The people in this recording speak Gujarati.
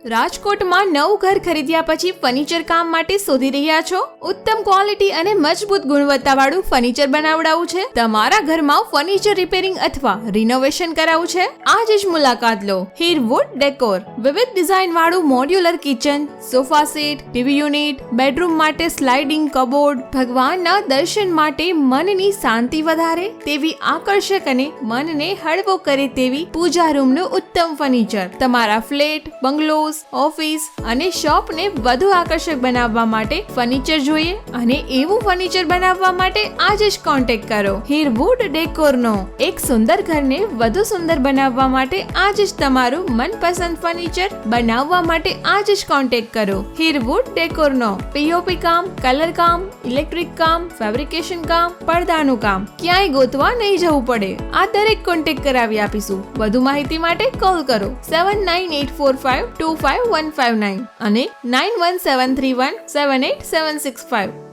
રાજકોટમાં નવું ઘર ખરીદ્યા પછી ફર્નિચર કામ માટે શોધી રહ્યા છો? ઉત્તમ ક્વોલિટી અને મજબૂત ગુણવત્તાવાળું ફર્નિચર બનાવડાવવું છે? તમારા ઘરમાં ફર્નિચર રિપેરિંગ અથવા રિનોવેશન કરાવવું છે? આજે જ મુલાકાત લો હીરવુડ ડેકોર. વિવિધ ડિઝાઇન વાળું modular kitchen, sofa set, TV unit, bedroom માટે સ્લાઇડિંગ કબોર્ડ, ભગવાનના દર્શન માટે મનની શાંતિ વધારે તેવી આકર્ષક અને મનને હળવો કરે તેવી પૂજા રૂમનું ઉત્તમ ફર્નિચર. તમારા ફ્લેટ, બંગલોઝ, ઓફિસ અને શોપને વધુ આકર્ષક બનાવવા માટે ફર્નિચર જોઈએ અને એવું ફર્નિચર બનાવવા માટે આજે જ કોન્ટેક્ટ કરો હીરવુડ ડેકોરનો. એક સુંદર ઘરને વધુ સુંદર બનાવવા માટે આજે જ તમારું મનપસંદ ફર્નિચર બનાવવા માટે આજે જ કોન્ટેક્ટ કરો હીરવુડ ડેકોરનો. પીઓપી કામ, કલર કામ, ઇલેક્ટ્રિક કામ, ફેબ્રિકેશન કામ, પડદાનું કામ, ક્યાંય ગોતવા નહીં જવું પડે. આ દરેક કોન્ટેક્ટ કરાવી આપીશું. વધુ માહિતી માટે કોલ કરો 7984525159 અને 9173178765.